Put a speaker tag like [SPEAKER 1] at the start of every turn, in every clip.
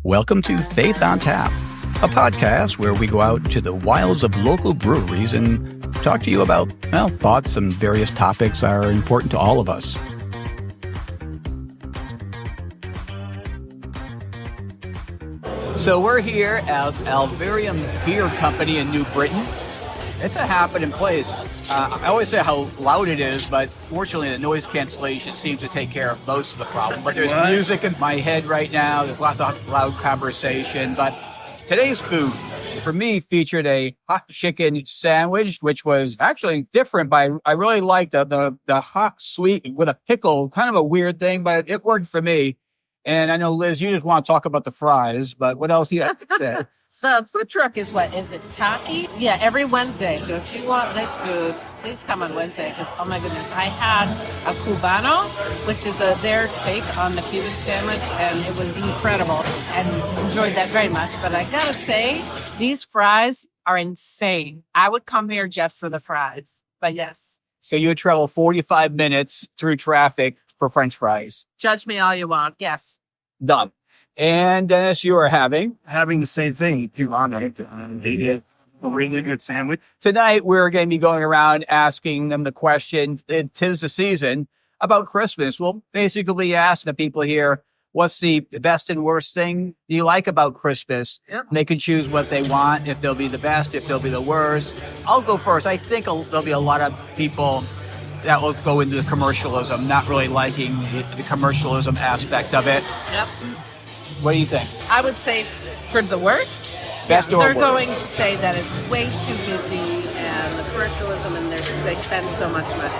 [SPEAKER 1] Welcome to Faith on Tap, a podcast where we go out to the wilds of local breweries and talk to you about, thoughts and various topics that are important to all of us. So we're here at Alvarium Beer Company in New Britain. It's a happening place. I always say how loud it is, but fortunately the noise cancellation seems to take care of most of the problem. But there's music in my head right now. There's lots of loud conversation. But today's food, for me, featured a hot chicken sandwich, which was actually different. But I really liked the hot sweet with a pickle, kind of a weird thing, but it worked for me. And I know, Liz, you just want to talk about the fries, but what else do you have to say?
[SPEAKER 2] So food truck is what? Is it Taki? Yeah, every Wednesday. So if you want this food, please come on Wednesday. Because, oh my goodness, I had a Cubano, which is their take on the Cuban sandwich, and it was incredible and enjoyed that very much. But I gotta say, these fries are insane. I would come here just for the fries, but yes.
[SPEAKER 1] So you would travel 45 minutes through traffic for French fries.
[SPEAKER 2] Judge me all you want. Yes.
[SPEAKER 1] Done. And Dennis, you are having
[SPEAKER 3] the same thing. They did a really good sandwich.
[SPEAKER 1] Tonight, we're going to be going around asking them the question, 'tis the season, about Christmas. We'll basically ask the people here, what's the best and worst thing you like about Christmas?
[SPEAKER 2] Yep.
[SPEAKER 1] They can choose what they want, if they'll be the best, if they'll be the worst. I'll go first. I think there'll be a lot of people that will go into the commercialism, not really liking the commercialism aspect of it.
[SPEAKER 2] Yep.
[SPEAKER 1] What do you think?
[SPEAKER 2] I would say for the worst.
[SPEAKER 1] Best or
[SPEAKER 2] They're
[SPEAKER 1] worst?
[SPEAKER 2] going to say that it's way too busy and the commercialism and they spend so much money.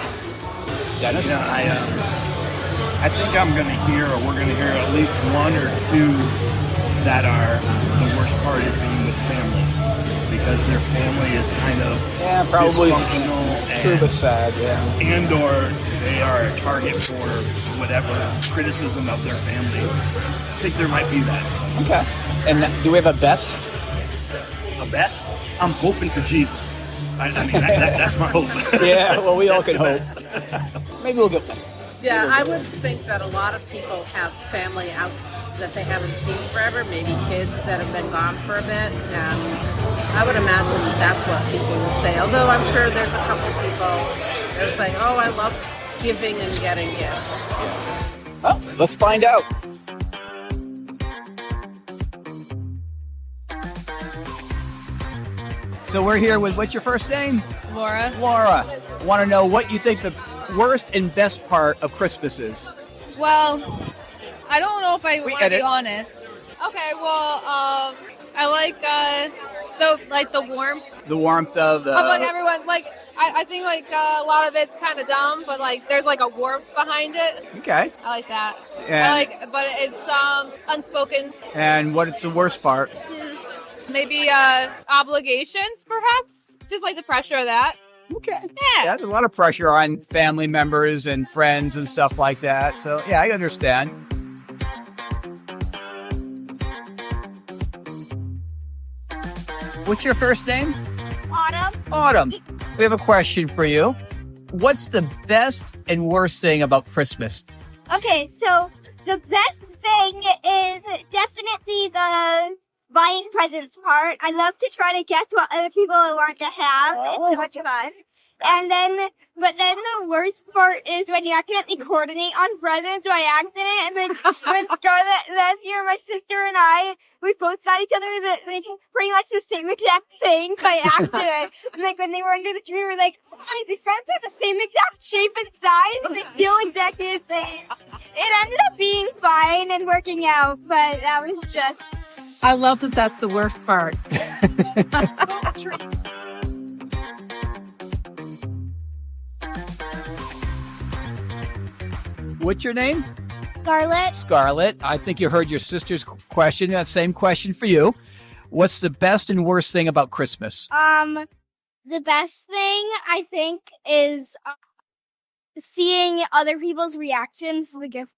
[SPEAKER 1] Dennis?
[SPEAKER 3] Yeah, I think I'm going to hear, or we're going to hear at least one or two that are the worst part is being with family, because their family is kind of
[SPEAKER 1] probably
[SPEAKER 3] dysfunctional
[SPEAKER 1] true but sad,
[SPEAKER 3] and or they are a target for whatever criticism of their family. I think there might be that.
[SPEAKER 1] Okay. And do we have a best?
[SPEAKER 3] A best? I'm hoping for Jesus. I mean, that's my hope.
[SPEAKER 1] Yeah, well, we all can hope. Maybe we'll get one.
[SPEAKER 2] Yeah, I would think that a lot of people have family out that they haven't seen forever, maybe kids that have been gone for a bit, and I would imagine that's what people will say. Although I'm sure there's a couple people that are saying, oh, I love giving and getting gifts.
[SPEAKER 1] Well, let's find out. So we're here with, what's your first name?
[SPEAKER 4] Laura.
[SPEAKER 1] Laura. Want to know what you think the worst and best part of Christmas is?
[SPEAKER 4] Well, I don't know if I want to
[SPEAKER 1] edit.
[SPEAKER 4] be honest. Okay, well, I like the warmth
[SPEAKER 1] The warmth of the...
[SPEAKER 4] of like everyone. Like I think like a lot of it's kind of dumb, but like there's like a warmth behind it.
[SPEAKER 1] Okay.
[SPEAKER 4] I like that.
[SPEAKER 1] And-
[SPEAKER 4] But it's unspoken.
[SPEAKER 1] And what's the worst part?
[SPEAKER 4] Maybe obligations, perhaps. Just like the pressure of that.
[SPEAKER 1] Okay.
[SPEAKER 4] Yeah.
[SPEAKER 1] There's a lot of pressure on family members and friends and stuff like that. So, yeah, I understand. What's your first name?
[SPEAKER 5] Autumn.
[SPEAKER 1] Autumn. We have a question for you. What's the best and worst thing about Christmas?
[SPEAKER 5] Okay, so the best thing is definitely the buying presents part. I love to try to guess what other people want to have. It's so much fun. But then the worst part is when you accidentally coordinate on presents by accident. And then when Scarlett last year, my sister and I, we both got each other like pretty much the same exact thing by accident. And like when they were under the tree, we were like, oh, these presents are the same exact shape and size, and they feel exactly the same. It ended up being fine and working out, but that was just...
[SPEAKER 2] I love that that's the worst part.
[SPEAKER 1] What's your name?
[SPEAKER 5] Scarlett.
[SPEAKER 1] Scarlett. I think you heard your sister's question. That same question for you. What's the best and worst thing about Christmas?
[SPEAKER 5] The best thing, I think, is seeing other people's reactions to the gift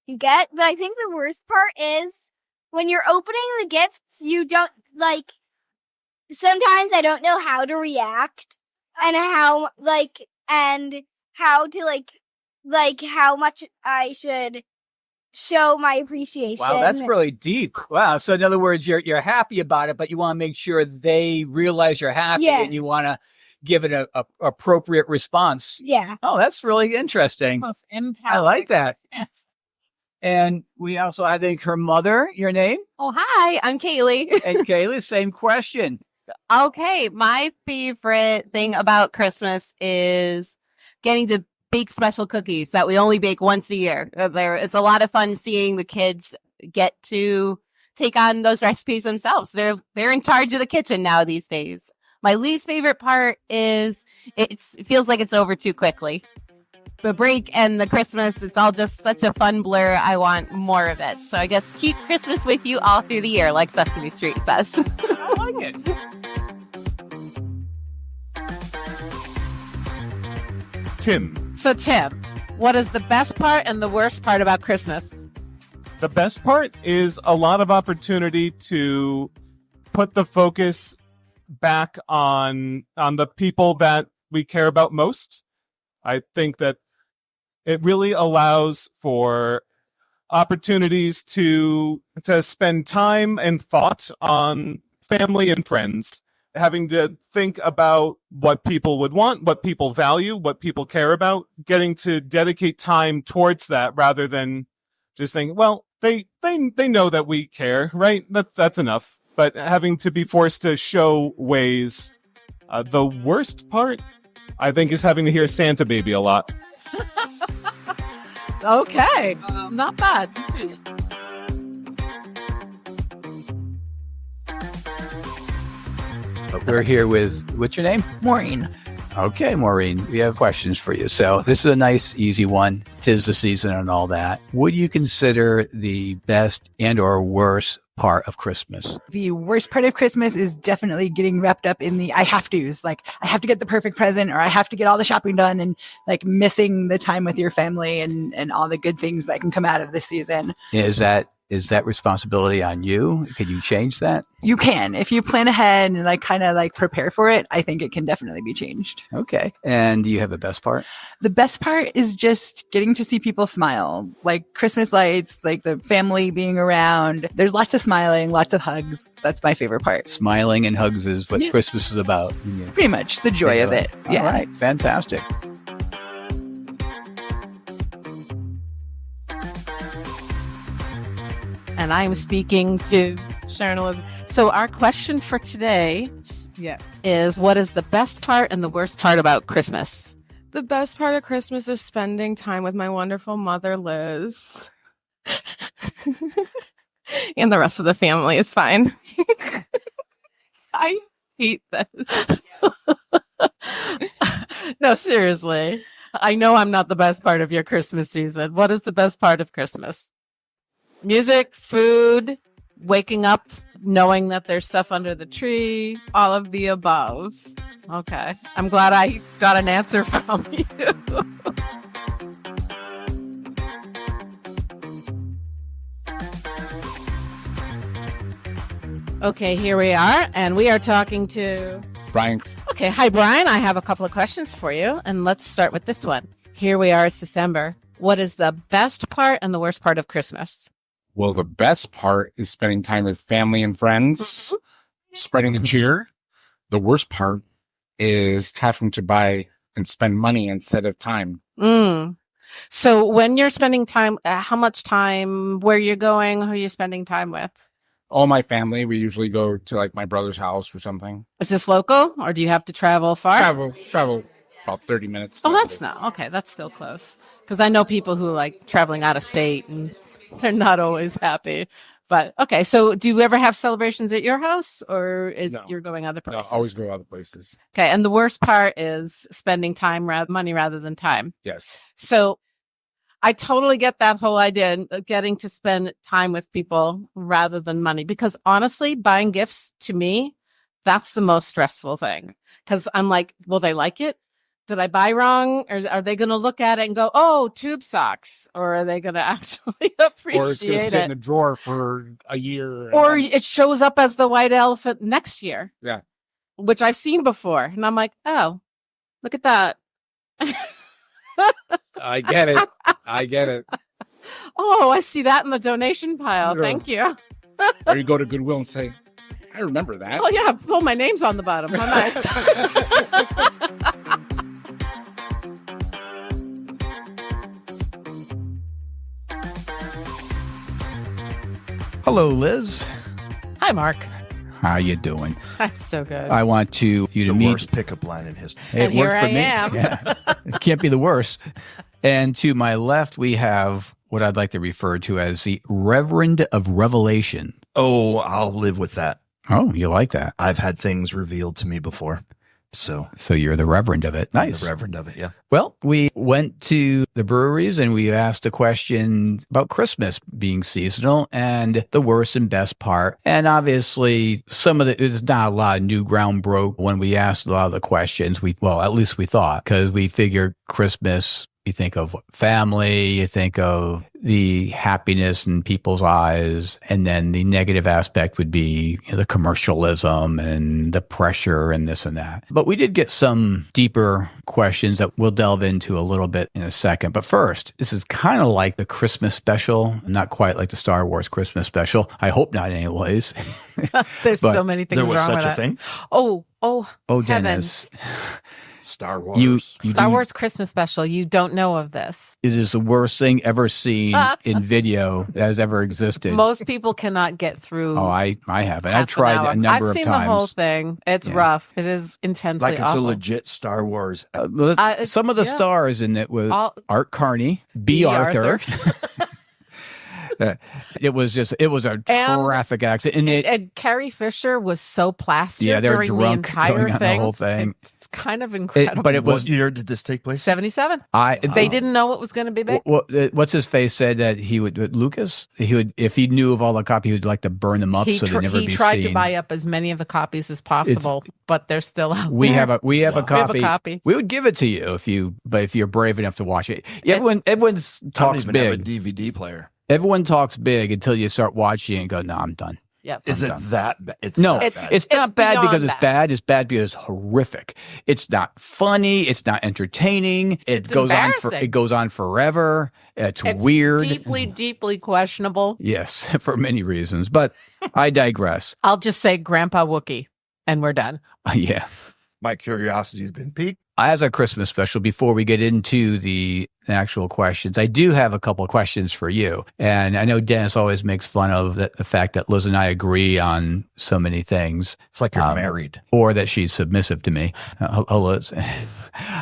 [SPEAKER 5] you get. But I think the worst part is when you're opening the gifts, you don't, sometimes I don't know how to react and how to, how much I should show my appreciation.
[SPEAKER 6] Wow, that's really deep. Wow. So in other words, you're happy about it, but you want to make sure they realize you're happy
[SPEAKER 5] Yeah.
[SPEAKER 6] and you want to give it a appropriate response.
[SPEAKER 5] Yeah.
[SPEAKER 6] Oh, that's really interesting.
[SPEAKER 2] Most impactful.
[SPEAKER 6] I like that.
[SPEAKER 2] Yes.
[SPEAKER 6] And we also, I think, her mother, your name?
[SPEAKER 7] Oh, hi, I'm Kaylee.
[SPEAKER 6] And Kaylee, same question.
[SPEAKER 7] Okay, my favorite thing about Christmas is getting to bake special cookies that we only bake once a year. It's a lot of fun seeing the kids get to take on those recipes themselves. They're in charge of the kitchen now these days. My least favorite part is it feels like it's over too quickly. The break and the Christmas, it's all just such a fun blur. I want more of it. So I guess keep Christmas with you all through the year, like Sesame Street says.
[SPEAKER 6] I like it.
[SPEAKER 8] Tim.
[SPEAKER 2] So, Tim, what is the best part and the worst part about Christmas?
[SPEAKER 8] The best part is a lot of opportunity to put the focus back on the people that we care about most. I think that it really allows for opportunities to spend time and thought on family and friends, having to think about what people would want, what people value, what people care about, getting to dedicate time towards that rather than just saying, well, they know that we care, right? That's enough. But having to be forced to show ways. The worst part, I think, is having to hear Santa Baby a lot.
[SPEAKER 2] Okay, not bad.
[SPEAKER 6] We're here with, what's your name?
[SPEAKER 9] Maureen.
[SPEAKER 6] Okay, Maureen, we have questions for you. So this is a nice, easy one. 'Tis the season and all that. What do you consider the best and or worst part of Christmas?
[SPEAKER 9] The worst part of Christmas is definitely getting wrapped up in the I have to's. Like, I have to get the perfect present, or I have to get all the shopping done, and like missing the time with your family and all the good things that can come out of this season.
[SPEAKER 6] Is that responsibility on you? Could you change that?
[SPEAKER 9] You can, if you plan ahead and like kind of like prepare for it. I think it can definitely be changed.
[SPEAKER 6] Okay. And do you have the best part?
[SPEAKER 9] The best part is just getting to see people smile, like Christmas lights, like the family being around. There's lots of smiling, lots of hugs. That's my favorite part.
[SPEAKER 6] Smiling and hugs is what Christmas is about. Yeah.
[SPEAKER 9] Pretty much the joy of it. Yeah.
[SPEAKER 6] All right. Fantastic.
[SPEAKER 2] And I'm speaking to Sharon Elizabeth. So our question for today is, what is the best part and the worst part about Christmas?
[SPEAKER 10] The best part of Christmas is spending time with my wonderful mother, Liz. And the rest of the family is fine.
[SPEAKER 2] I hate this. No, seriously. I know I'm not the best part of your Christmas season. What is the best part of Christmas? Music, food, waking up, knowing that there's stuff under the tree, all of the above. Okay. I'm glad I got an answer from you. Okay, here we are, and we are talking to
[SPEAKER 11] Brian.
[SPEAKER 2] Okay, hi, Brian. I have a couple of questions for you, and let's start with this one. Here we are, it's December. What is the best part and the worst part of Christmas?
[SPEAKER 11] Well, the best part is spending time with family and friends, spreading the cheer. The worst part is having to buy and spend money instead of time.
[SPEAKER 2] So when you're spending time, how much time, where you're going, who you're spending time with?
[SPEAKER 11] All my family, we usually go to like my brother's house or something.
[SPEAKER 2] Is this local, or do you have to travel far?
[SPEAKER 11] Travel about 30 minutes.
[SPEAKER 2] Oh, that's not, okay, that's still close. Because I know people who like traveling out of state and they're not always happy. But okay, so do you ever have celebrations at your house, or you're going other places?
[SPEAKER 11] No, always go other places.
[SPEAKER 2] Okay, and the worst part is spending money rather than time.
[SPEAKER 11] Yes.
[SPEAKER 2] So I totally get that whole idea, getting to spend time with people rather than money. Because honestly, buying gifts to me, that's the most stressful thing. Because I'm like, will they like it? Did I buy wrong? Or are they going to look at it and go, oh, tube socks? Or are they going to actually appreciate it?
[SPEAKER 11] Or it's going to sit in a drawer for a year.
[SPEAKER 2] Or it shows up as the white elephant next year.
[SPEAKER 11] Yeah.
[SPEAKER 2] Which I've seen before. And I'm like, oh, look at that.
[SPEAKER 11] I get it.
[SPEAKER 2] Oh, I see that in the donation pile.
[SPEAKER 11] Yeah.
[SPEAKER 2] Thank you.
[SPEAKER 11] Or you go to Goodwill and say, I remember that.
[SPEAKER 2] Oh yeah, well, my name's on the bottom. How nice.
[SPEAKER 6] Hello, Liz.
[SPEAKER 2] Hi, Mark.
[SPEAKER 6] How you doing?
[SPEAKER 2] I'm so good.
[SPEAKER 6] I want you
[SPEAKER 3] It's
[SPEAKER 6] to
[SPEAKER 3] the
[SPEAKER 6] meet.
[SPEAKER 3] worst pickup line in history.
[SPEAKER 6] It
[SPEAKER 2] And here
[SPEAKER 6] worked for
[SPEAKER 2] I
[SPEAKER 6] me.
[SPEAKER 2] am.
[SPEAKER 6] Yeah. It can't be the worst. And to my left, we have what I'd like to refer to as the Reverend of Revelation.
[SPEAKER 3] Oh, I'll live with that.
[SPEAKER 6] Oh, you like that?
[SPEAKER 3] I've had things revealed to me before. So
[SPEAKER 6] you're the Reverend of it.
[SPEAKER 3] I'm
[SPEAKER 6] Nice.
[SPEAKER 3] the Reverend of it, yeah.
[SPEAKER 6] Well, we went to the breweries and we asked a question about Christmas being seasonal and the worst and best part. And obviously, there's not a lot of new ground broke when we asked a lot of the questions. At least we thought, because we figured Christmas, you think of family, you think of the happiness in people's eyes, and then the negative aspect would be the commercialism and the pressure and this and that. But we did get some deeper questions that we'll delve into a little bit in a second. But first, this is kind of like the Christmas special, not quite like the Star Wars Christmas special. I hope not anyways.
[SPEAKER 2] There's
[SPEAKER 6] But
[SPEAKER 2] so many things
[SPEAKER 3] There was
[SPEAKER 2] wrong
[SPEAKER 3] such
[SPEAKER 2] with
[SPEAKER 3] a
[SPEAKER 2] that.
[SPEAKER 3] thing.
[SPEAKER 2] Oh,
[SPEAKER 6] Oh,
[SPEAKER 2] heavens.
[SPEAKER 6] Dennis.
[SPEAKER 3] Star Wars.
[SPEAKER 6] You
[SPEAKER 2] Star Wars Christmas special. You don't know of this.
[SPEAKER 6] It is the worst thing ever seen in video that has ever existed.
[SPEAKER 2] Most people cannot get through.
[SPEAKER 6] Oh, I haven't.
[SPEAKER 2] half
[SPEAKER 6] I've tried
[SPEAKER 2] an hour.
[SPEAKER 6] a number
[SPEAKER 2] I've
[SPEAKER 6] of
[SPEAKER 2] seen
[SPEAKER 6] times.
[SPEAKER 2] the whole thing. It's
[SPEAKER 6] Yeah.
[SPEAKER 2] rough. It is intensely
[SPEAKER 3] like it's
[SPEAKER 2] awful.
[SPEAKER 3] a legit Star Wars.
[SPEAKER 6] Some of the
[SPEAKER 2] yeah.
[SPEAKER 6] stars in it was
[SPEAKER 2] All-
[SPEAKER 6] Art Carney, B.
[SPEAKER 2] B.
[SPEAKER 6] Arthur. It was a traffic accident.
[SPEAKER 2] And Carrie Fisher was so plastered
[SPEAKER 6] Yeah, they're
[SPEAKER 2] during the
[SPEAKER 6] drunk
[SPEAKER 2] entire
[SPEAKER 6] going on the
[SPEAKER 2] thing.
[SPEAKER 6] whole thing.
[SPEAKER 2] It's kind of incredible.
[SPEAKER 6] But it was
[SPEAKER 3] What year did this take place?
[SPEAKER 2] 77.
[SPEAKER 6] they
[SPEAKER 2] They didn't know it was going to be big.
[SPEAKER 6] What's his face said that he would Lucas. He would, if he knew of all the copies, he would like to burn them up so they never
[SPEAKER 2] He
[SPEAKER 6] be
[SPEAKER 2] tried
[SPEAKER 6] seen.
[SPEAKER 2] to buy up as many of the copies as possible, but they're still out
[SPEAKER 6] We
[SPEAKER 2] there.
[SPEAKER 6] have a
[SPEAKER 2] We have a
[SPEAKER 6] copy.
[SPEAKER 2] copy.
[SPEAKER 6] We would give it to you if you're brave enough to watch it. Everyone
[SPEAKER 3] I don't
[SPEAKER 6] talks
[SPEAKER 3] even have a
[SPEAKER 6] big.
[SPEAKER 3] DVD player.
[SPEAKER 6] Everyone talks big until you start watching it and go, "No, I'm done."
[SPEAKER 2] Yep.
[SPEAKER 3] Is it that bad? It's
[SPEAKER 6] No,
[SPEAKER 3] that
[SPEAKER 6] it's
[SPEAKER 3] bad.
[SPEAKER 6] not bad
[SPEAKER 2] beyond
[SPEAKER 6] because it's
[SPEAKER 2] bad.
[SPEAKER 6] bad. It's bad because it's horrific. It's not funny. It's not entertaining. It goes on
[SPEAKER 2] embarrassing.
[SPEAKER 6] it goes on forever. It's weird.
[SPEAKER 2] Deeply, deeply questionable.
[SPEAKER 6] Yes, for many reasons. But I digress.
[SPEAKER 2] I'll just say Grandpa Wookie, and we're done.
[SPEAKER 6] Yeah.
[SPEAKER 3] My curiosity's been piqued.
[SPEAKER 6] As a Christmas special, before we get into the actual questions, I do have a couple of questions for you. And I know Dennis always makes fun of the fact that Liz and I agree on so many things.
[SPEAKER 3] It's like you're married.
[SPEAKER 6] Or that she's submissive to me. Liz.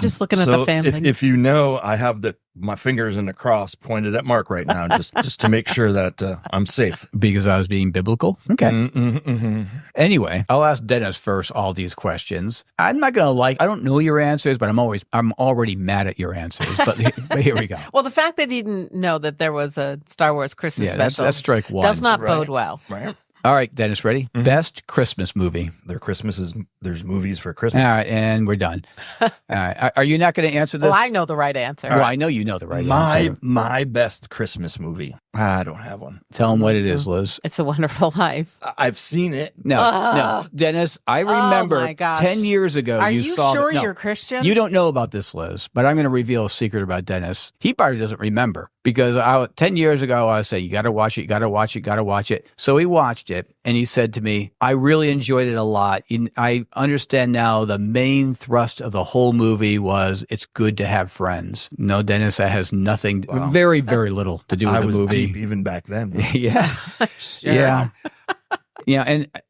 [SPEAKER 2] Just looking at the family.
[SPEAKER 3] If you know, I have my fingers in a cross pointed at Mark right now, just to make sure that I'm safe.
[SPEAKER 6] Because I was being biblical? Okay.
[SPEAKER 3] Mm-hmm.
[SPEAKER 6] Anyway, I'll ask Dennis first all these questions. I'm not going to I don't know your answers, but I'm already mad at your answers. But here we go.
[SPEAKER 2] Well, the fact that he didn't know that there was a Star Wars Christmas
[SPEAKER 6] Yeah,
[SPEAKER 2] special
[SPEAKER 6] that's strike one.
[SPEAKER 2] does not
[SPEAKER 3] Right.
[SPEAKER 2] bode well.
[SPEAKER 3] Right.
[SPEAKER 6] All right, Dennis, ready? Best Christmas movie.
[SPEAKER 3] There's movies for
[SPEAKER 6] All
[SPEAKER 3] Christmas.
[SPEAKER 6] right, and we're done. All right. Are you not going to answer this?
[SPEAKER 2] Well, I know the right answer.
[SPEAKER 6] Well, I know you know the right answer.
[SPEAKER 3] My best Christmas movie. I don't have one.
[SPEAKER 6] Tell them what it is, Liz.
[SPEAKER 2] It's a Wonderful Life.
[SPEAKER 3] I've seen it.
[SPEAKER 6] No, Dennis, I remember
[SPEAKER 2] my gosh.
[SPEAKER 6] 10 years ago
[SPEAKER 2] Are
[SPEAKER 6] you
[SPEAKER 2] you
[SPEAKER 6] saw
[SPEAKER 2] sure
[SPEAKER 6] no,
[SPEAKER 2] you're Christian?
[SPEAKER 6] You don't know about this, Liz, but I'm going to reveal a secret about Dennis. He probably doesn't remember because 10 years ago, I was saying, you got to watch it, you got to watch it, you got to watch it. So he watched it and he said to me, I really enjoyed it a lot. I understand now the main thrust of the whole movie was it's good to have friends. No, Dennis, that has nothing, very, very little to do with
[SPEAKER 3] I
[SPEAKER 6] the
[SPEAKER 3] was
[SPEAKER 6] movie.
[SPEAKER 3] deep even back then.
[SPEAKER 6] Yeah.
[SPEAKER 2] Sure.
[SPEAKER 6] Yeah. Yeah,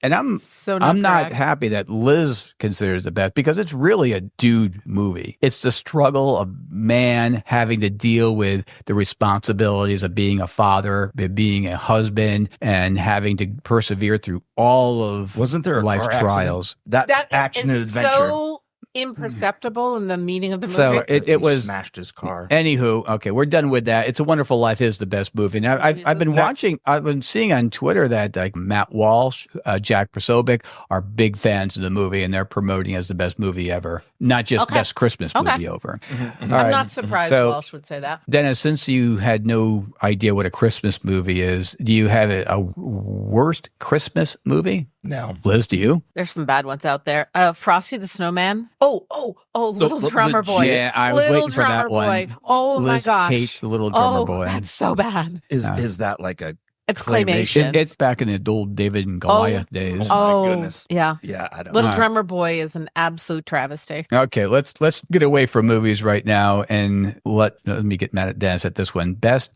[SPEAKER 6] and I'm
[SPEAKER 2] So not
[SPEAKER 6] I'm not
[SPEAKER 2] correct.
[SPEAKER 6] happy that Liz considers the best because it's really a dude movie. It's the struggle of man having to deal with the responsibilities of being a father, being a husband, and having to persevere through all of
[SPEAKER 3] Wasn't there a
[SPEAKER 6] life
[SPEAKER 3] car accident?
[SPEAKER 6] trials.
[SPEAKER 3] That's
[SPEAKER 2] That
[SPEAKER 3] action and
[SPEAKER 2] is
[SPEAKER 3] adventure.
[SPEAKER 2] so imperceptible in the meaning of the movie.
[SPEAKER 6] So it
[SPEAKER 3] He
[SPEAKER 6] was.
[SPEAKER 3] smashed his car.
[SPEAKER 6] Anywho, okay, we're done with that. It's a Wonderful Life is the best movie. And I've been watching, I've been seeing on Twitter that like Matt Walsh, Jack Posobiec are big fans of the movie and they're promoting it as the best movie ever. not just
[SPEAKER 2] Okay.
[SPEAKER 6] best Christmas
[SPEAKER 2] Okay.
[SPEAKER 6] movie over. All
[SPEAKER 2] I'm
[SPEAKER 6] right.
[SPEAKER 2] not surprised
[SPEAKER 6] So-
[SPEAKER 2] Welsh would say that.
[SPEAKER 6] Dennis, since you had no idea what a Christmas movie is, do you have a worst Christmas movie?
[SPEAKER 3] No.
[SPEAKER 6] Liz, do you?
[SPEAKER 2] There's some bad ones out there. Frosty the Snowman. Oh, Little Drummer Boy.
[SPEAKER 6] Yeah, I was
[SPEAKER 2] Little
[SPEAKER 6] waiting for that
[SPEAKER 2] Drummer
[SPEAKER 6] one.
[SPEAKER 2] Boy. Oh
[SPEAKER 6] Liz
[SPEAKER 2] my gosh.
[SPEAKER 6] hates the Little Drummer
[SPEAKER 2] Oh,
[SPEAKER 6] Boy.
[SPEAKER 2] that's so bad.
[SPEAKER 3] Is that like a
[SPEAKER 2] It's claymation.
[SPEAKER 6] It's back in the old David and Goliath days.
[SPEAKER 3] Oh, my goodness.
[SPEAKER 2] Yeah.
[SPEAKER 3] Yeah, I don't
[SPEAKER 2] Little
[SPEAKER 3] know.
[SPEAKER 2] Drummer Boy is an absolute travesty.
[SPEAKER 6] Okay, let's get away from movies right now and let me get mad at Dennis at this one. Best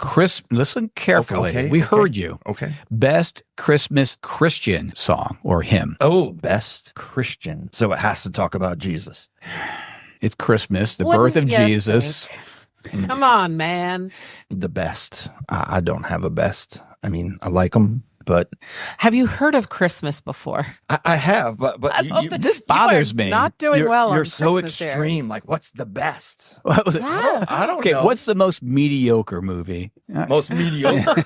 [SPEAKER 6] listen carefully.
[SPEAKER 3] Okay,
[SPEAKER 6] we
[SPEAKER 3] okay.
[SPEAKER 6] heard you.
[SPEAKER 3] Okay.
[SPEAKER 6] Best Christmas Christian song or hymn.
[SPEAKER 3] Oh, best Christian. So it has to talk about Jesus.
[SPEAKER 6] It's Christmas, the
[SPEAKER 2] Wouldn't
[SPEAKER 6] birth of
[SPEAKER 2] you
[SPEAKER 6] Jesus.
[SPEAKER 2] Come on, man.
[SPEAKER 3] The best. I don't have a best. I mean, I like them, but
[SPEAKER 2] Have you heard of Christmas before?
[SPEAKER 3] I have. But
[SPEAKER 2] I love that
[SPEAKER 6] this
[SPEAKER 2] you
[SPEAKER 6] bothers
[SPEAKER 2] are
[SPEAKER 6] me.
[SPEAKER 2] Not doing
[SPEAKER 3] you're,
[SPEAKER 2] well.
[SPEAKER 3] You're
[SPEAKER 2] on
[SPEAKER 3] so
[SPEAKER 2] Christmas here.
[SPEAKER 3] extreme. Like, what's the best?
[SPEAKER 2] Yeah.
[SPEAKER 3] I don't
[SPEAKER 6] Okay,
[SPEAKER 3] know.
[SPEAKER 6] what's the most mediocre movie?
[SPEAKER 3] most mediocre?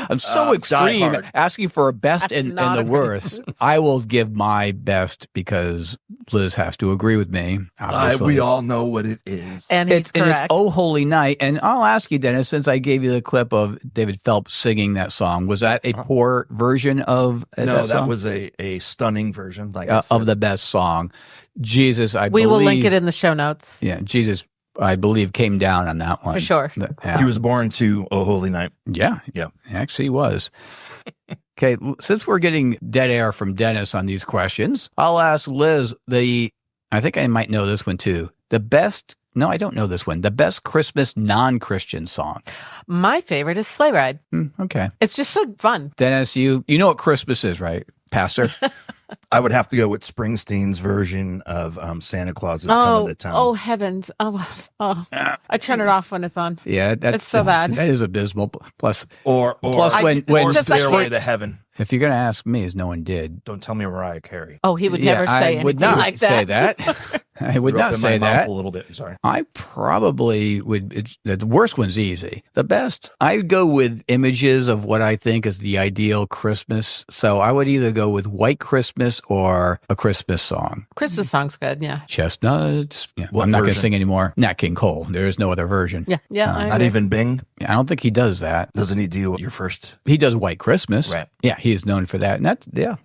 [SPEAKER 6] I'm so
[SPEAKER 3] Die
[SPEAKER 6] extreme
[SPEAKER 3] Hard.
[SPEAKER 6] asking for a best
[SPEAKER 2] That's
[SPEAKER 6] and
[SPEAKER 2] not
[SPEAKER 6] the
[SPEAKER 2] a good
[SPEAKER 6] worst. I will give my best because Liz has to agree with me. Obviously.
[SPEAKER 3] We all know what it is.
[SPEAKER 2] And he's
[SPEAKER 6] It's, and it's
[SPEAKER 2] correct.
[SPEAKER 6] Oh Holy Night. And I'll ask you, Dennis, since I gave you the clip of David Phelps singing that song, was that a poor version of
[SPEAKER 3] No,
[SPEAKER 6] that
[SPEAKER 3] that
[SPEAKER 6] song?
[SPEAKER 3] was a stunning version. Like I
[SPEAKER 6] Of
[SPEAKER 3] said.
[SPEAKER 6] the best song. Jesus, I
[SPEAKER 2] we
[SPEAKER 6] believe.
[SPEAKER 2] will link it in the show notes.
[SPEAKER 6] Yeah, Jesus, I believe, came down on that one.
[SPEAKER 2] For sure.
[SPEAKER 6] Yeah.
[SPEAKER 3] He was born to Oh Holy Night.
[SPEAKER 6] Yeah.
[SPEAKER 3] Yeah.
[SPEAKER 6] Actually, he was. Okay, since we're getting dead air from Dennis on these questions, I'll ask Liz I think I might know this one too. No, I don't know this one. The best Christmas non-Christian song.
[SPEAKER 2] My favorite is Sleigh Ride.
[SPEAKER 6] Okay.
[SPEAKER 2] It's just so fun.
[SPEAKER 6] Dennis, you know what Christmas is, right, Pastor?
[SPEAKER 3] I would have to go with Springsteen's version of Santa Claus is Coming to Town.
[SPEAKER 2] Oh heavens! Oh! I turn it off when it's on.
[SPEAKER 6] Yeah,
[SPEAKER 2] It's so bad.
[SPEAKER 6] That is abysmal. Plus
[SPEAKER 3] Or
[SPEAKER 6] when
[SPEAKER 2] just like
[SPEAKER 3] Stairway
[SPEAKER 2] kids.
[SPEAKER 3] to Heaven.
[SPEAKER 6] if you're going to ask me, as no one did.
[SPEAKER 3] Don't tell me Mariah Carey.
[SPEAKER 2] Oh, he would never say
[SPEAKER 6] I would
[SPEAKER 2] anything
[SPEAKER 6] not
[SPEAKER 2] like that.
[SPEAKER 6] say that. I would
[SPEAKER 3] Threw up
[SPEAKER 6] not
[SPEAKER 3] in
[SPEAKER 6] say
[SPEAKER 3] my mouth
[SPEAKER 6] that.
[SPEAKER 3] a little bit. I'm sorry.
[SPEAKER 6] I probably would. The worst one's easy. The best, I would go with images of what I think is the ideal Christmas. So I would either go with White Christmas or A Christmas Song.
[SPEAKER 2] Christmas song's good. Yeah.
[SPEAKER 6] Chestnuts. Yeah.
[SPEAKER 3] What
[SPEAKER 6] I'm not going to
[SPEAKER 3] version?
[SPEAKER 6] sing anymore. Nat King Cole. There is no other version.
[SPEAKER 2] Yeah. Yeah. I
[SPEAKER 3] Not
[SPEAKER 2] agree.
[SPEAKER 3] even Bing.
[SPEAKER 6] I don't think he does that.
[SPEAKER 3] Doesn't he do your first?
[SPEAKER 6] He does White Christmas.
[SPEAKER 3] Right.
[SPEAKER 6] Yeah, he's known for that.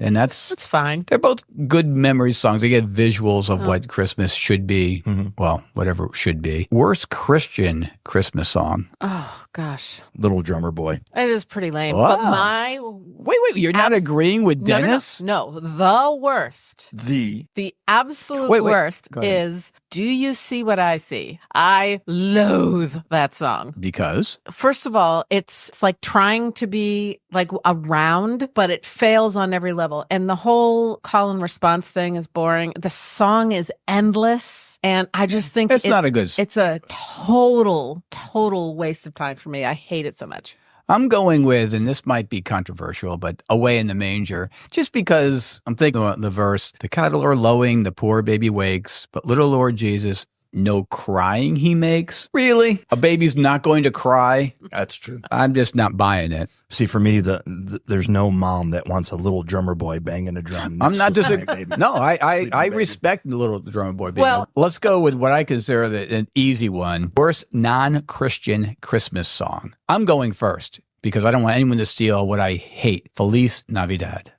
[SPEAKER 6] And that's
[SPEAKER 2] It's fine.
[SPEAKER 6] they're both good memory songs. They get visuals of what Christmas should be. Well, whatever it should be. Worst Christian Christmas song.
[SPEAKER 2] Oh gosh,
[SPEAKER 3] Little Drummer Boy.
[SPEAKER 2] it is pretty lame.
[SPEAKER 6] Wow.
[SPEAKER 2] But my
[SPEAKER 6] Wait, you're not agreeing with
[SPEAKER 2] no, no, no,
[SPEAKER 6] Dennis?
[SPEAKER 2] no, the worst.
[SPEAKER 3] The
[SPEAKER 2] The absolute
[SPEAKER 6] Wait,
[SPEAKER 2] worst
[SPEAKER 6] go ahead.
[SPEAKER 2] is Do You See What I See? I loathe that song.
[SPEAKER 6] Because?
[SPEAKER 2] First of all, it's like trying to be like around, but it fails on every level. And the whole call and response thing is boring. The song is endless. And I just think
[SPEAKER 6] It's not a good
[SPEAKER 2] It's a total waste of time for me. I hate it so much.
[SPEAKER 6] I'm going with, and this might be controversial, but Away in the Manger, just because I'm thinking about the verse, the cattle are lowing, the poor baby wakes, but little Lord Jesus, no crying he makes. Really? A baby's not going to cry?
[SPEAKER 3] That's true.
[SPEAKER 6] I'm just not buying it.
[SPEAKER 3] See, for me, there's no mom that wants a little drummer boy banging a drum.
[SPEAKER 6] I'm not
[SPEAKER 3] just
[SPEAKER 6] disagreeing. No, I respect the little drummer boy. Being
[SPEAKER 2] Well-
[SPEAKER 6] let's go with what I consider an easy one. Worst non-Christian Christmas song. I'm going first because I don't want anyone to steal what I hate. Feliz Navidad.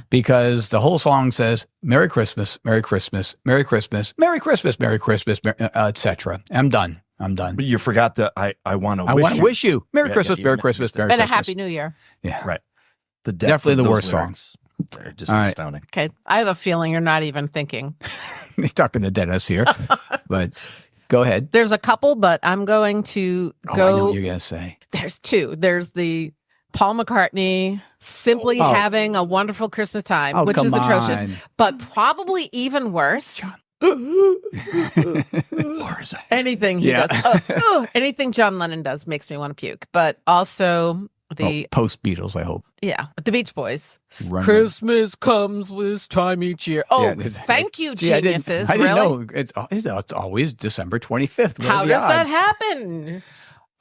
[SPEAKER 6] Because the whole song says Merry Christmas, Merry Christmas, Merry Christmas, Merry Christmas, Merry Christmas, etc. I'm done.
[SPEAKER 3] But you forgot that I want to
[SPEAKER 6] I
[SPEAKER 3] wish
[SPEAKER 6] want to
[SPEAKER 3] you.
[SPEAKER 6] wish you Merry
[SPEAKER 3] Yeah,
[SPEAKER 6] Christmas,
[SPEAKER 3] yeah,
[SPEAKER 6] Merry
[SPEAKER 3] you
[SPEAKER 6] Christmas, Merry
[SPEAKER 2] And a
[SPEAKER 6] Christmas.
[SPEAKER 2] Happy New Year.
[SPEAKER 6] Yeah,
[SPEAKER 3] Right. The depth
[SPEAKER 6] Definitely
[SPEAKER 3] of
[SPEAKER 6] the
[SPEAKER 3] those
[SPEAKER 6] worst
[SPEAKER 3] lyrics, they're just
[SPEAKER 6] All right.
[SPEAKER 3] astounding.
[SPEAKER 2] Okay. I have a feeling you're not even thinking.
[SPEAKER 6] He's talking to Dennis here, but go ahead.
[SPEAKER 2] There's a couple, but I'm going to
[SPEAKER 6] Oh, I know
[SPEAKER 2] go.
[SPEAKER 6] what you're gonna say.
[SPEAKER 2] There's two. There's the Paul McCartney Simply
[SPEAKER 6] Oh.
[SPEAKER 2] Having a Wonderful Christmas Time,
[SPEAKER 6] Oh,
[SPEAKER 2] which is
[SPEAKER 6] come
[SPEAKER 2] atrocious,
[SPEAKER 6] on.
[SPEAKER 2] but probably even worse. Anything he
[SPEAKER 6] Yeah.
[SPEAKER 2] does, anything John Lennon does makes me want to puke. But also the
[SPEAKER 6] Post Beatles, I hope.
[SPEAKER 2] the Beach Boys.
[SPEAKER 6] Run,
[SPEAKER 2] Christmas comes this time each year. Oh,
[SPEAKER 6] Yeah,
[SPEAKER 2] thank you,
[SPEAKER 6] Gee,
[SPEAKER 2] geniuses!
[SPEAKER 6] I didn't
[SPEAKER 2] really?
[SPEAKER 6] know it's always December 25th. What
[SPEAKER 2] How
[SPEAKER 6] are the
[SPEAKER 2] does that
[SPEAKER 6] odds?
[SPEAKER 2] happen?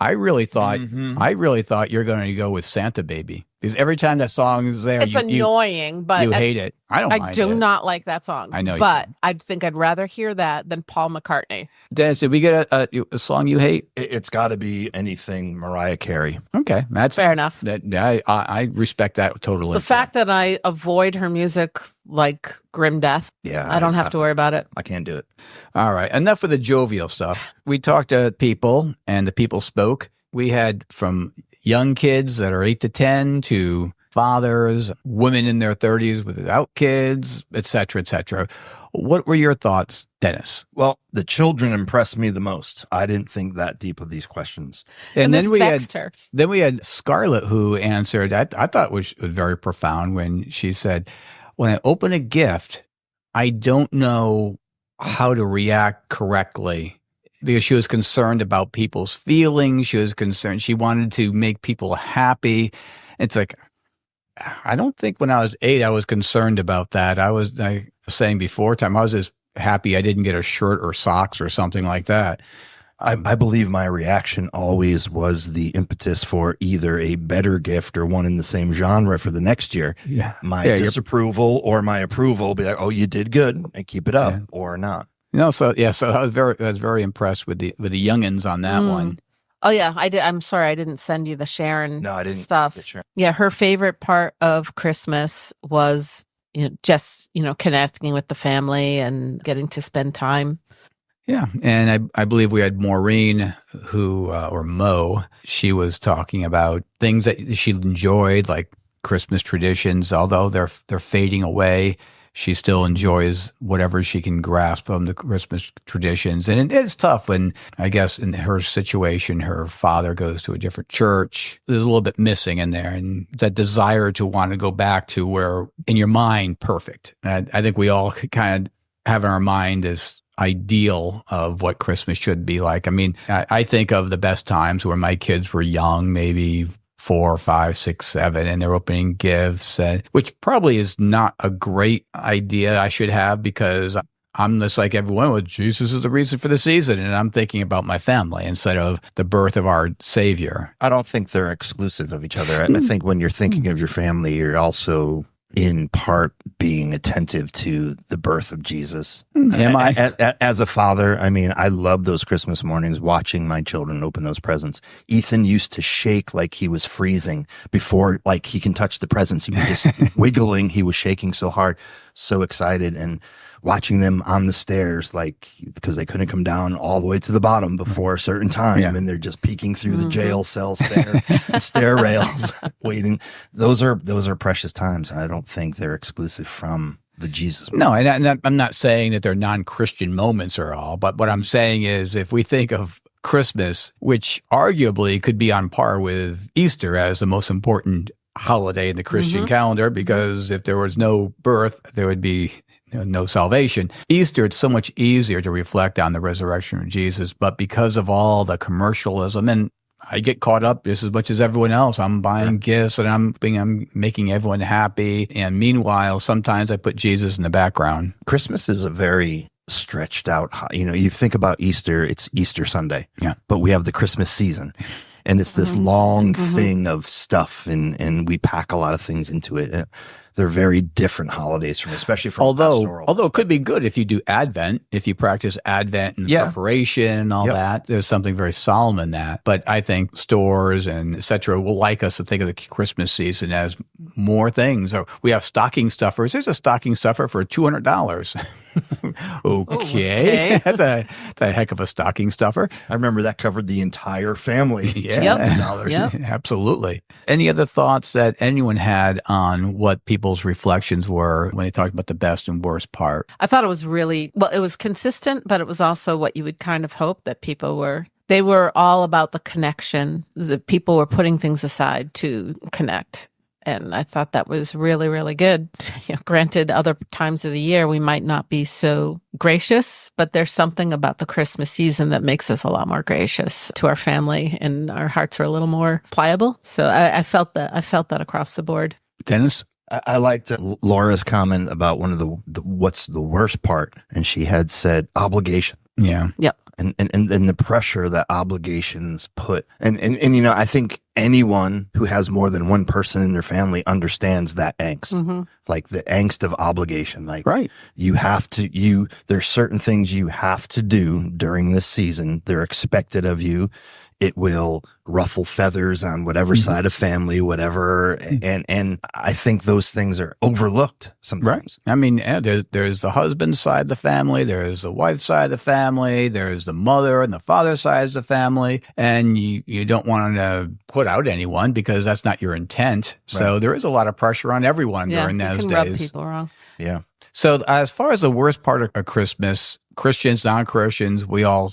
[SPEAKER 6] I really thought
[SPEAKER 3] Mhm.
[SPEAKER 6] I really thought you're going to go with Santa Baby. Because every time that song is there,
[SPEAKER 10] It's annoying, but
[SPEAKER 6] you hate it. I don't
[SPEAKER 10] I
[SPEAKER 6] mind
[SPEAKER 10] do
[SPEAKER 6] it.
[SPEAKER 10] not like that song.
[SPEAKER 6] I know you
[SPEAKER 10] but
[SPEAKER 6] do.
[SPEAKER 10] I think I'd rather hear that than Paul McCartney.
[SPEAKER 6] Dennis, did we get a song you hate?
[SPEAKER 3] It's got to be anything Mariah Carey.
[SPEAKER 6] Okay, that's
[SPEAKER 10] Fair enough.
[SPEAKER 6] I respect that totally.
[SPEAKER 10] The fact that I avoid her music like grim death, I don't have to worry about it.
[SPEAKER 3] I can't do it.
[SPEAKER 6] All right, enough of the jovial stuff. We talked to people, and the people spoke. We had from young kids that are 8 to 10 to fathers, women in their 30s without kids, et cetera, et cetera. What were your thoughts, Dennis?
[SPEAKER 3] Well, the children impressed me the most. I didn't think that deep of these questions.
[SPEAKER 6] And then
[SPEAKER 10] this
[SPEAKER 6] we
[SPEAKER 10] vexed her.
[SPEAKER 6] Then we had Scarlett, who answered. I thought it was very profound when she said, "When I open a gift, I don't know how to react correctly." Because she was concerned about people's feelings. She was concerned. She wanted to make people happy. It's like, I don't think when I was 8, I was concerned about that. I was saying before time, I was just happy I didn't get a shirt or socks or something like that.
[SPEAKER 3] I believe my reaction always was the impetus for either a better gift or one in the same genre for the next year.
[SPEAKER 6] Yeah.
[SPEAKER 3] My disapproval or my approval be like, oh, you did good and keep it up or not.
[SPEAKER 6] So I was very impressed with the youngins on that one.
[SPEAKER 10] Oh yeah, I did. I'm sorry, I didn't send you the Sharon
[SPEAKER 3] No, I didn't
[SPEAKER 10] stuff.
[SPEAKER 3] get Sharon.
[SPEAKER 10] Yeah, her favorite part of Christmas was just connecting with the family and getting to spend time.
[SPEAKER 6] Yeah, and I believe we had Maureen, who or Mo. She was talking about things that she enjoyed, like Christmas traditions. Although they're fading away, she still enjoys whatever she can grasp from the Christmas traditions. And it's tough when, I guess, in her situation, her father goes to a different church. There's a little bit missing in there. And that desire to want to go back to where, in your mind, perfect. And I think we all kind of have in our mind this ideal of what Christmas should be like. I mean, I think of the best times where my kids were young, maybe 4, 5, 6, 7, and they're opening gifts, which probably is not a great idea I should have, because I'm just like everyone. Well, Jesus is the reason for the season, and I'm thinking about my family instead of the birth of our Savior.
[SPEAKER 3] I don't think they're exclusive of each other. I think when you're thinking of your family, you're also in part being attentive to the birth of Jesus.
[SPEAKER 6] Am I?
[SPEAKER 3] As a father, I mean, I love those Christmas mornings watching my children open those presents. Ethan used to shake like he was freezing before, like he can touch the presents. He was just wiggling. He was shaking so hard, so excited. And watching them on the stairs, like, because they couldn't come down all the way to the bottom before a certain time.
[SPEAKER 6] Yeah.
[SPEAKER 3] And they're just peeking through the jail cell stair rails, waiting. Those are precious times. And I don't think they're exclusive from the Jesus
[SPEAKER 6] No,
[SPEAKER 3] moments.
[SPEAKER 6] and I'm not saying that they're non-Christian moments or all, but what I'm saying is if we think of Christmas, which arguably could be on par with Easter as the most important holiday in the Christian calendar, because if there was no birth, there would be no salvation. Easter, it's so much easier to reflect on the resurrection of Jesus, but because of all the commercialism, and I get caught up just as much as everyone else. I'm buying gifts and I'm making everyone happy. And meanwhile, sometimes I put Jesus in the background.
[SPEAKER 3] Christmas is a very stretched out, you think about Easter, it's Easter Sunday. Yeah. But we have the Christmas season. And it's this long thing of stuff, and we pack a lot of things into it. They're very different holidays especially from pastoral.
[SPEAKER 6] Although it could be good if you do Advent, if you practice Advent and preparation and all that. There's something very solemn in that. But I think stores and et cetera will like us to think of the Christmas season as more things. So we have stocking stuffers. There's a stocking stuffer for $200. Okay. That's a heck of a stocking stuffer.
[SPEAKER 3] I remember that covered the entire family.
[SPEAKER 6] Yeah. Absolutely. Any other thoughts that anyone had on what people's reflections were when they talked about the best and worst part?
[SPEAKER 10] I thought it was really, it was consistent, but it was also what you would kind of hope that people were. They were all about the connection. The people were putting things aside to connect. And I thought that was really, really good. Granted, other times of the year, we might not be so gracious, but there's something about the Christmas season that makes us a lot more gracious to our family, and our hearts are a little more pliable. So I felt that. I felt that across the board.
[SPEAKER 6] Dennis?
[SPEAKER 3] I liked Laura's comment about one of the what's the worst part, and she had said obligation.
[SPEAKER 6] Yeah.
[SPEAKER 10] Yep.
[SPEAKER 3] And the pressure that obligations put, and I think anyone who has more than one person in their family understands that angst, like the angst of obligation. Like,
[SPEAKER 6] Right.
[SPEAKER 3] you have to, there's certain things you have to do during this season. They're expected of you. It will ruffle feathers on whatever side of family, whatever. And I think those things are overlooked sometimes.
[SPEAKER 6] Right. I mean, there's the husband side of the family, there's the wife side of the family, there's the mother and the father side of the family, and you don't want to put out anyone because that's not your intent. So there is a lot of pressure on everyone during those
[SPEAKER 10] can
[SPEAKER 6] days.
[SPEAKER 10] rub people wrong.
[SPEAKER 3] Yeah.
[SPEAKER 6] So as far as the worst part of Christmas, Christians, non-Christians, we all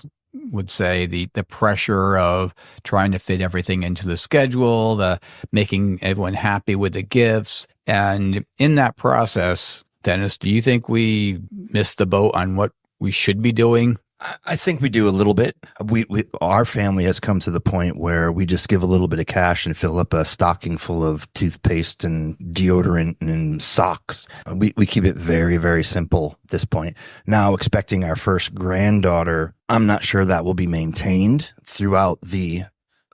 [SPEAKER 6] would say the pressure of trying to fit everything into the schedule, the making everyone happy with the gifts. And in that process, Dennis, do you think we missed the boat on what we should be doing?
[SPEAKER 3] I think we do a little bit. Our family has come to the point where we just give a little bit of cash and fill up a stocking full of toothpaste and deodorant and socks. We keep it very, very simple at this point. Now, expecting our first granddaughter, I'm not sure that will be maintained throughout the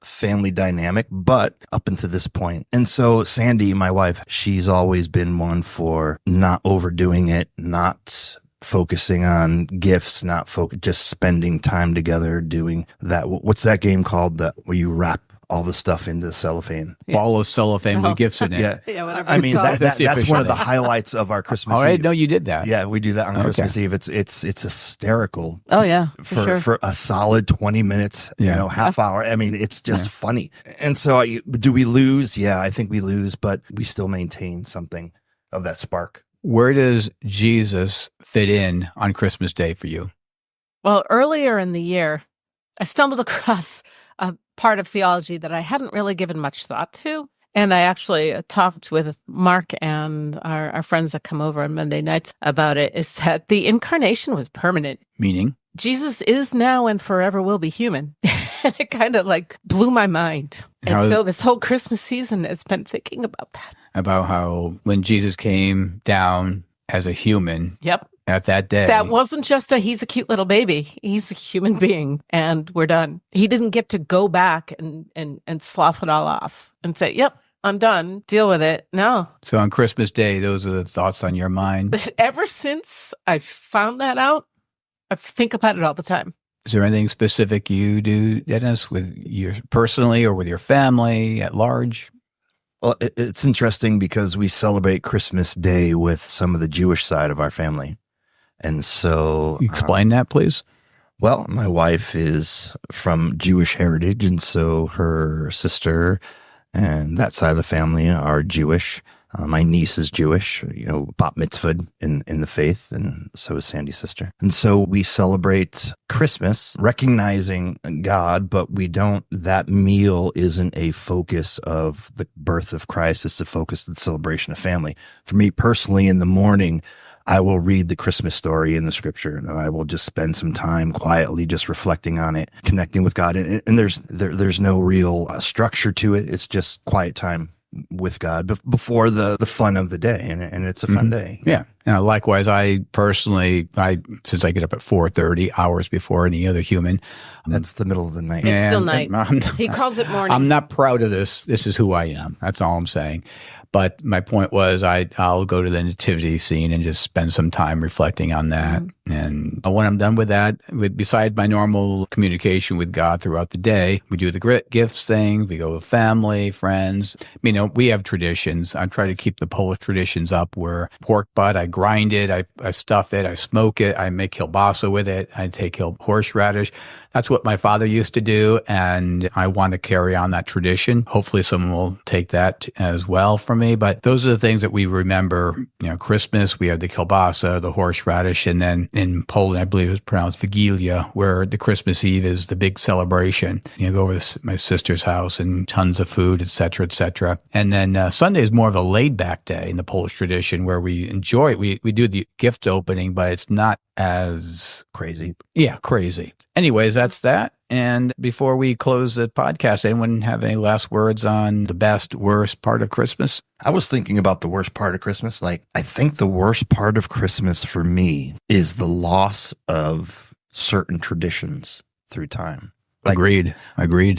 [SPEAKER 3] family dynamic, but up until this point. And so Sandy, my wife, she's always been one for not overdoing it, not focusing on gifts, not just spending time together doing that. What's that game called where you wrap all the stuff into cellophane?
[SPEAKER 6] Ball of cellophane with gifts in it.
[SPEAKER 3] Yeah.
[SPEAKER 10] Whatever
[SPEAKER 3] I mean,
[SPEAKER 6] That's the
[SPEAKER 3] that's
[SPEAKER 6] official
[SPEAKER 3] one of the
[SPEAKER 6] name.
[SPEAKER 3] highlights of our Christmas
[SPEAKER 6] All
[SPEAKER 3] Eve.
[SPEAKER 6] right, no, you did that.
[SPEAKER 3] Yeah, we do that on
[SPEAKER 6] Okay.
[SPEAKER 3] Christmas Eve. It's hysterical.
[SPEAKER 10] Oh yeah, for sure.
[SPEAKER 3] For a solid 20 minutes, half hour. I mean, it's just funny. And so do we lose? Yeah, I think we lose, but we still maintain something of that spark.
[SPEAKER 6] Where does Jesus fit in on Christmas Day for you?
[SPEAKER 10] Well, earlier in the year, I stumbled across a part of theology that I hadn't really given much thought to. And I actually talked with Mark and our friends that come over on Monday nights about it, is that the incarnation was permanent.
[SPEAKER 6] Meaning?
[SPEAKER 10] Jesus is now and forever will be human. And it kind of like blew my mind. And so this whole Christmas season has been thinking about that.
[SPEAKER 6] About how when Jesus came down as a human at that day.
[SPEAKER 10] That wasn't just he's a cute little baby. He's a human being and we're done. He didn't get to go back and slough it all off and say, yep, I'm done. Deal with it. No.
[SPEAKER 6] So on Christmas Day, those are the thoughts on your mind.
[SPEAKER 10] But ever since I found that out, I think about it all the time.
[SPEAKER 6] Is there anything specific you do, Dennis, with your personally or with your family at large?
[SPEAKER 3] Well, it's interesting because we celebrate Christmas Day with some of the Jewish side of our family. And so...
[SPEAKER 6] Explain that, please.
[SPEAKER 3] Well, my wife is from Jewish heritage, and so her sister and that side of the family are Jewish. My niece is Jewish, bat mitzvahed in the faith, and so is Sandy's sister. And so we celebrate Christmas recognizing God, but that meal isn't a focus of the birth of Christ. It's the focus of the celebration of family. For me personally, in the morning, I will read the Christmas story in the scripture, and I will just spend some time quietly just reflecting on it, connecting with God. And there's no real structure to it. It's just quiet time with God before the fun of the day. And it's a fun day.
[SPEAKER 6] Yeah. Likewise, I personally, since I get up at 4:30, hours before any other human.
[SPEAKER 3] That's the middle of the night.
[SPEAKER 10] It's still night. He calls it morning.
[SPEAKER 6] I'm not proud of this. This is who I am. That's all I'm saying. But my point was I'll go to the nativity scene and just spend some time reflecting on that. And when I'm done with that, besides my normal communication with God throughout the day, we do the gifts thing. We go with family, friends. We have traditions. I try to keep the Polish traditions up where pork butt, I grind it, I stuff it, I smoke it, I make kielbasa with it, I take horseradish. That's what my father used to do, and I want to carry on that tradition. Hopefully someone will take that as well from me, but those are the things that we remember. Christmas, we have the kielbasa, the horseradish, and then in Poland, I believe it's pronounced Wigilia, where the Christmas Eve is the big celebration. Go over to my sister's house and tons of food, et cetera, et cetera. And then Sunday is more of a laid-back day in the Polish tradition where we enjoy it. We do the gift opening, but it's not as
[SPEAKER 3] crazy.
[SPEAKER 6] Yeah, crazy. Anyways, that's that. And before we close the podcast, anyone have any last words on the best, worst part of Christmas?
[SPEAKER 3] I was thinking about the worst part of Christmas. I think the worst part of Christmas for me is the loss of certain traditions through time.
[SPEAKER 6] Agreed.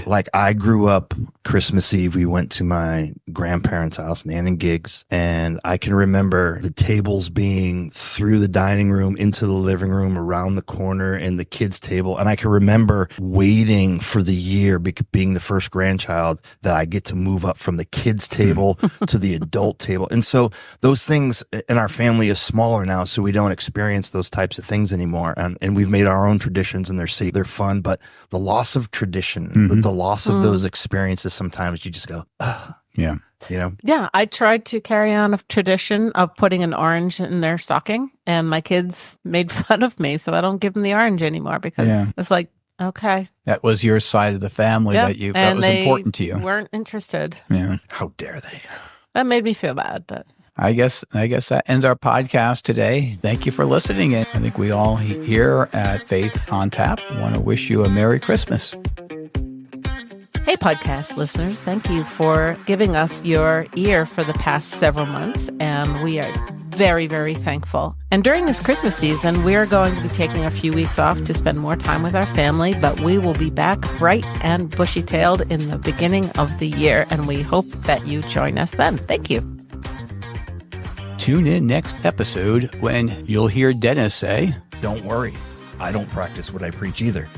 [SPEAKER 3] Like I grew up Christmas Eve, we went to my grandparents' house, Nan and Gigs, and I can remember the tables being through the dining room into the living room, around the corner, and the kids' table. And I can remember waiting for the year, being the first grandchild, that I get to move up from the kids' table to the adult table. And so those things, and our family is smaller now, so we don't experience those types of things anymore. And we've made our own traditions, and they're safe, they're fun, but the loss of tradition, the loss of those experiences, sometimes you just go,
[SPEAKER 6] yeah.
[SPEAKER 3] You know?
[SPEAKER 10] Yeah, I tried to carry on a tradition of putting an orange in their stocking, and my kids made fun of me, so I don't give them the orange anymore because it's like, okay.
[SPEAKER 6] That was your side of the family that was important to you.
[SPEAKER 10] Weren't interested.
[SPEAKER 6] Yeah.
[SPEAKER 3] How dare they?
[SPEAKER 10] That made me feel bad, but
[SPEAKER 6] I guess that ends our podcast today. Thank you for listening. And I think we all here at Faith on Tap want to wish you a Merry Christmas.
[SPEAKER 10] Hey, podcast listeners, thank you for giving us your ear for the past several months, and we are very, very thankful. And during this Christmas season, we are going to be taking a few weeks off to spend more time with our family, but we will be back bright and bushy-tailed in the beginning of the year, and we hope that you join us then. Thank you.
[SPEAKER 6] Tune in next episode when you'll hear Dennis say,
[SPEAKER 3] Don't worry, I don't practice what I preach either.